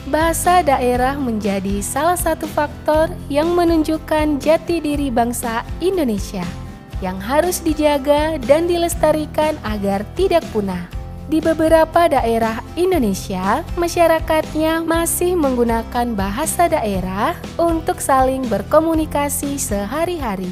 Bahasa daerah menjadi salah satu faktor yang menunjukkan jati diri bangsa Indonesia yang harus dijaga dan dilestarikan agar tidak punah. Di beberapa daerah Indonesia, masyarakatnya masih menggunakan bahasa daerah untuk saling berkomunikasi sehari-hari.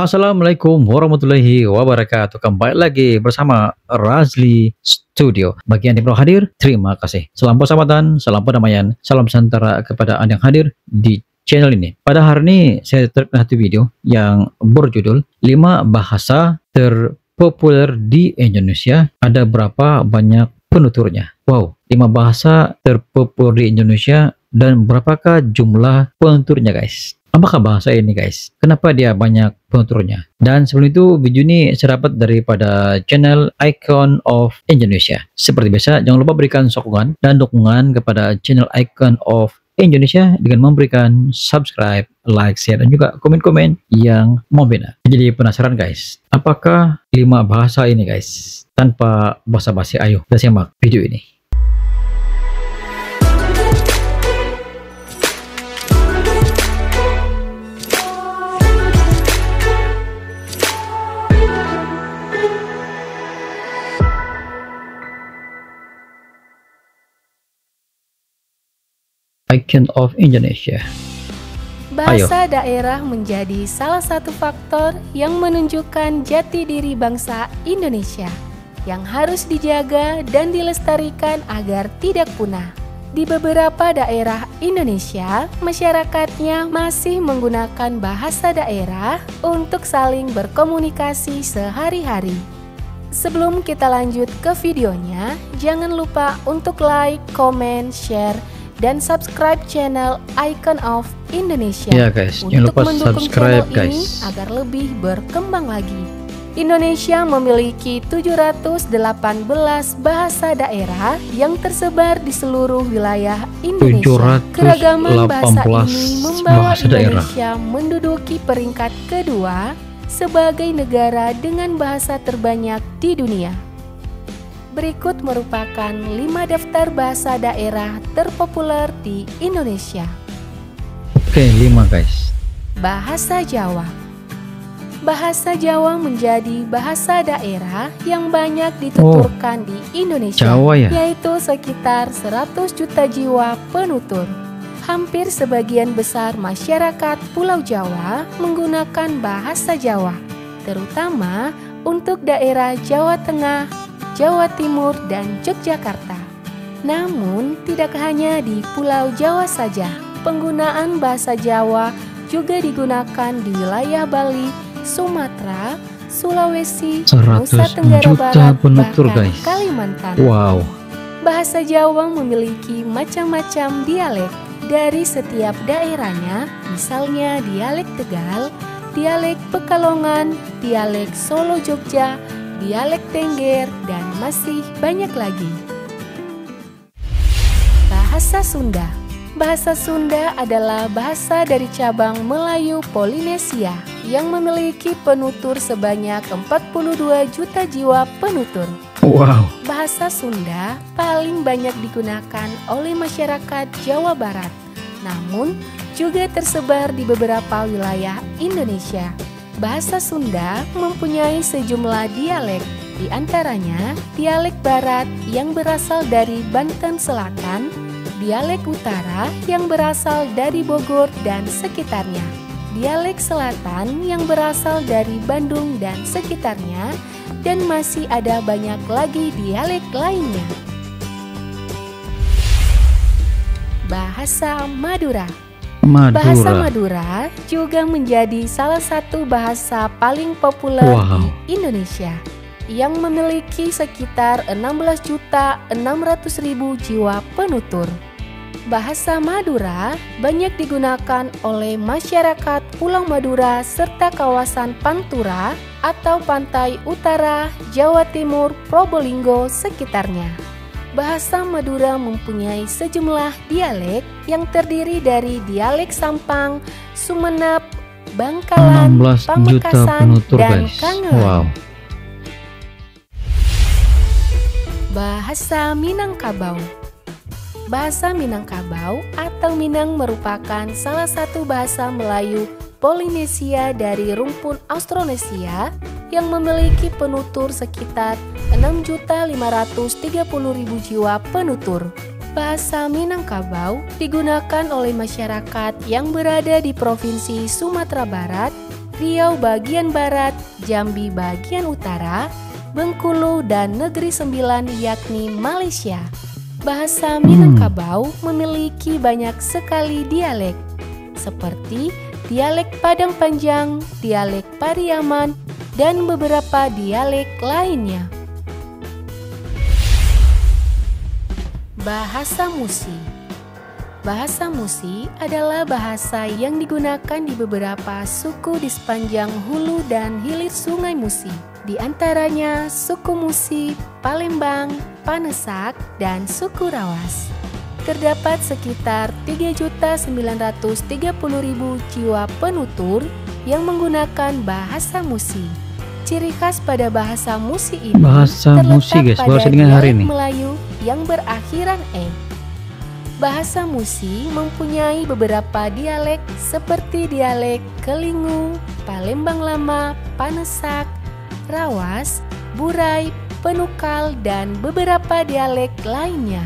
Assalamualaikum warahmatullahi wabarakatuh. Kembali lagi bersama Razli Studio. Bagi yang belum hadir, terima kasih. Salam persahabatan, salam perdamaian, salam santara kepada Anda yang hadir di channel ini. Pada hari ini saya terkena satu video yang berjudul 5 bahasa terpopuler di Indonesia. Ada berapa banyak penuturnya? Wow, 5 bahasa terpopuler di Indonesia dan berapakah jumlah penuturnya, guys? Apakah bahasa ini, guys? Kenapa dia banyak penuturnya? Dan sebelum itu, video ini saya dapat daripada channel Icon of Indonesia. Seperti biasa, jangan lupa berikan sokongan dan dukungan kepada channel Icon of Indonesia dengan memberikan subscribe, like, share, dan juga komen-komen yang membina. Jadi penasaran, guys, apakah 5 bahasa ini, guys? Tanpa basa-basi, ayo kita simak video ini. Icon of Indonesia. Bahasa daerah menjadi salah satu faktor yang menunjukkan jati diri bangsa Indonesia yang harus dijaga dan dilestarikan agar tidak punah. Di beberapa daerah Indonesia, masyarakatnya masih menggunakan bahasa daerah untuk saling berkomunikasi sehari-hari. Sebelum kita lanjut ke videonya, jangan lupa untuk like, comment, share, dan subscribe channel Icon of Indonesia ya, guys, untuk lupa mendukung subscribe, channel ini guys, agar lebih berkembang lagi. Indonesia memiliki 718 bahasa daerah yang tersebar di seluruh wilayah Indonesia. Keragaman bahasa ini membawa Indonesia menduduki peringkat kedua sebagai negara dengan bahasa terbanyak di dunia. Berikut merupakan 5 daftar bahasa daerah terpopuler di Indonesia. Oke, 5, guys. Bahasa Jawa. Bahasa Jawa menjadi bahasa daerah yang banyak dituturkan di Indonesia, Jawa ya? Yaitu sekitar 100 juta jiwa penutur. Hampir sebagian besar masyarakat Pulau Jawa menggunakan bahasa Jawa, terutama untuk daerah Jawa Tengah, Jawa Timur, dan Yogyakarta. Namun, tidak hanya di Pulau Jawa saja, penggunaan bahasa Jawa juga digunakan di wilayah Bali, Sumatera, Sulawesi, Nusa Tenggara Barat, bahkan Kalimantan. Wow. Bahasa Jawa memiliki macam-macam dialek dari setiap daerahnya, misalnya dialek Tegal, dialek Pekalongan, dialek Solo Jogja, dialek Tengger, dan masih banyak lagi. Bahasa Sunda. Bahasa Sunda adalah bahasa dari cabang Melayu Polinesia yang memiliki penutur sebanyak 42 juta jiwa penutur. Wow. Bahasa Sunda paling banyak digunakan oleh masyarakat Jawa Barat, namun juga tersebar di beberapa wilayah Indonesia. Bahasa Sunda mempunyai sejumlah dialek, di antaranya dialek Barat yang berasal dari Banten Selatan, dialek Utara yang berasal dari Bogor dan sekitarnya, dialek Selatan yang berasal dari Bandung dan sekitarnya, dan masih ada banyak lagi dialek lainnya. Bahasa Madura. Bahasa Madura juga menjadi salah satu bahasa paling populer di Indonesia yang memiliki sekitar 16.600.000 jiwa penutur. Bahasa Madura banyak digunakan oleh masyarakat Pulau Madura serta kawasan Pantura atau pantai utara Jawa Timur, Probolinggo sekitarnya. Bahasa Madura mempunyai sejumlah dialek yang terdiri dari dialek Sampang, Sumenep, Bangkalan, 16 juta Pamekasan, penutur dan guys. Kangelan. Wow. Bahasa Minangkabau. Bahasa Minangkabau atau Minang merupakan salah satu bahasa Melayu Polinesia dari rumpun Austronesia yang memiliki penutur sekitar 6.530.000 jiwa penutur. Bahasa Minangkabau digunakan oleh masyarakat yang berada di Provinsi Sumatera Barat, Riau bagian barat, Jambi bagian utara, Bengkulu, dan Negeri Sembilan yakni Malaysia. Bahasa Minangkabau memiliki banyak sekali dialek, seperti dialek Padang Panjang, dialek Pariaman, dan beberapa dialek lainnya. Bahasa Musi. Bahasa Musi adalah bahasa yang digunakan di beberapa suku di sepanjang hulu dan hilir Sungai Musi. Di antaranya suku Musi, Palembang, Panesak, dan suku Rawas. Terdapat sekitar 3.930.000 jiwa penutur yang menggunakan bahasa Musi. Ciri khas pada bahasa Musi ini Bahasa Musi guys, terletak baru pada saya dengar hari dialek ini. Melayu yang berakhiran e. Bahasa Musi mempunyai beberapa dialek seperti dialek Kelingu, Palembang Lama, Panesak, Rawas, Burai, Penukal, dan beberapa dialek lainnya.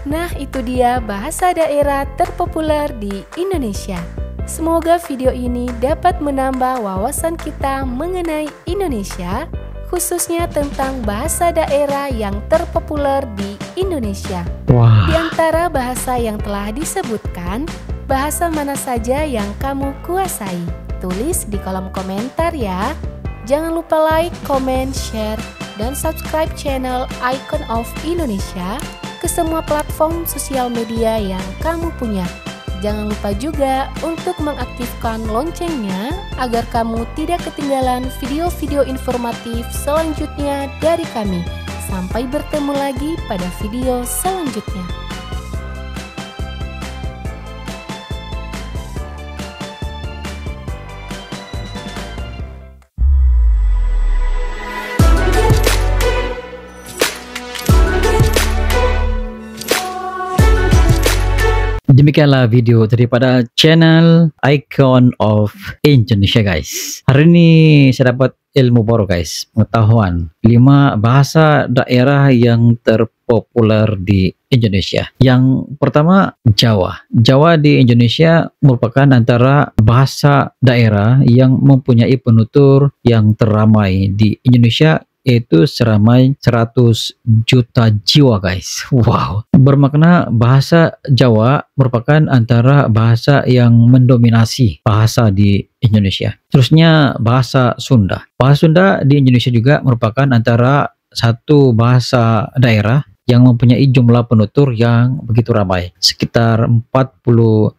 Nah, itu dia bahasa daerah terpopuler di Indonesia. Semoga video ini dapat menambah wawasan kita mengenai Indonesia, khususnya tentang bahasa daerah yang terpopuler di Indonesia. Wah. Di antara bahasa yang telah disebutkan, bahasa mana saja yang kamu kuasai? Tulis di kolom komentar ya. Jangan lupa like, comment, share, dan subscribe channel Icon of Indonesia ke semua platform sosial media yang kamu punya. Jangan lupa juga untuk mengaktifkan loncengnya agar kamu tidak ketinggalan video-video informatif selanjutnya dari kami. Sampai bertemu lagi pada video selanjutnya. Demikianlah video daripada channel Icon of Indonesia guys. Hari ini saya dapat ilmu baru guys, pengetahuan 5 bahasa daerah yang terpopuler di Indonesia. Yang pertama, Jawa. Jawa di Indonesia merupakan antara bahasa daerah yang mempunyai penutur yang teramai di Indonesia, yaitu seramai 100 juta jiwa guys. Wow. Bermakna bahasa Jawa merupakan antara bahasa yang mendominasi bahasa di Indonesia. Terusnya bahasa Sunda. Bahasa Sunda di Indonesia juga merupakan antara satu bahasa daerah yang mempunyai jumlah penutur yang begitu ramai, sekitar 42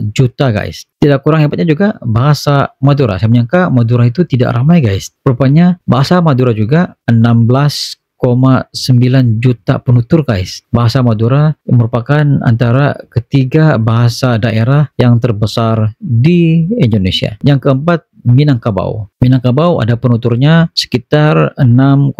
juta guys. Tidak kurang hebatnya juga bahasa Madura. Saya menyangka Madura itu tidak ramai guys. Rupanya bahasa Madura juga 16,9 juta penutur guys. Bahasa Madura merupakan antara ketiga bahasa daerah yang terbesar di Indonesia. Yang keempat, Minangkabau. Minangkabau ada penuturnya sekitar 6,9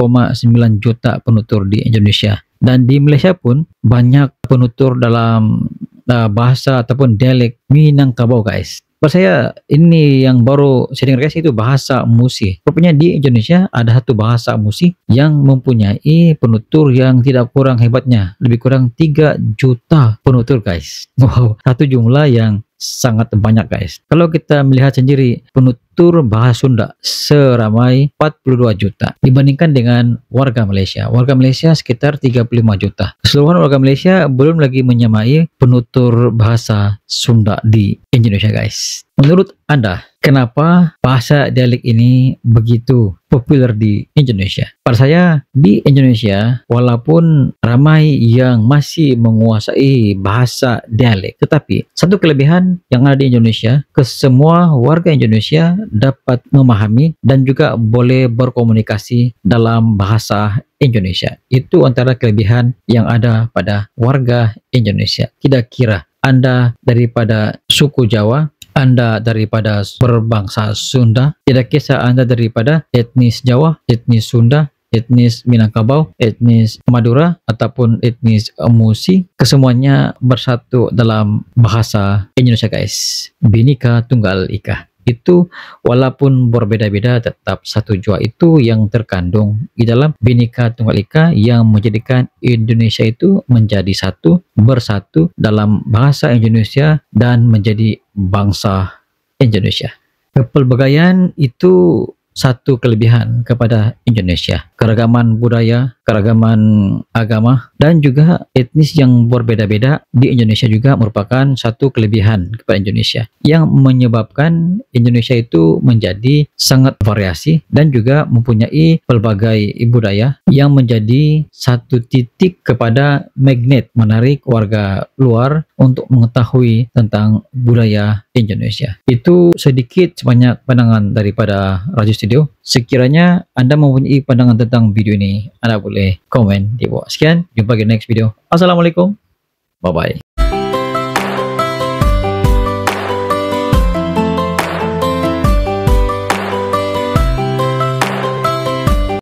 juta penutur di Indonesia. Dan di Malaysia pun banyak penutur dalam bahasa ataupun dialek Minangkabau guys. Buat saya ini yang baru saya dengar guys, itu bahasa Musi. Rupanya di Indonesia ada satu bahasa Musi yang mempunyai penutur yang tidak kurang hebatnya, lebih kurang 3 juta penutur guys. Wow, satu jumlah yang sangat banyak guys. Kalau kita melihat sendiri penutur bahasa Sunda seramai 42 juta dibandingkan dengan warga Malaysia. Warga Malaysia sekitar 35 juta. Keseluruhan warga Malaysia belum lagi menyamai penutur bahasa Sunda di Indonesia guys. Menurut Anda, kenapa bahasa dialek ini begitu populer di Indonesia? Pada saya, di Indonesia walaupun ramai yang masih menguasai bahasa dialek, tetapi satu kelebihan yang ada di Indonesia, ke semua warga Indonesia dapat memahami dan juga boleh berkomunikasi dalam bahasa Indonesia. Itu antara kelebihan yang ada pada warga Indonesia. Tidak kira Anda daripada suku Jawa, Anda daripada berbangsa Sunda, tidak kisah Anda daripada etnis Jawa, etnis Sunda, etnis Minangkabau, etnis Madura, ataupun etnis Musi, kesemuanya bersatu dalam bahasa Indonesia guys. Bhinneka Tunggal Ika. Itu walaupun berbeda-beda tetap satu jua itu yang terkandung di dalam Bhinneka Tunggal Ika yang menjadikan Indonesia itu menjadi satu, bersatu dalam bahasa Indonesia dan menjadi bangsa Indonesia. Kepelbagaian itu satu kelebihan kepada Indonesia. Keragaman budaya, keragaman agama, dan juga etnis yang berbeda-beda di Indonesia juga merupakan satu kelebihan kepada Indonesia yang menyebabkan Indonesia itu menjadi sangat variasi dan juga mempunyai pelbagai budaya yang menjadi satu titik kepada magnet menarik warga luar untuk mengetahui tentang budaya Indonesia. Itu sedikit sebanyak pandangan daripada Raju Studio. Sekiranya Anda mempunyai pandangan tentang video ini, Anda boleh komen di bawah. Sekian, jumpa di next video. Assalamualaikum, bye bye.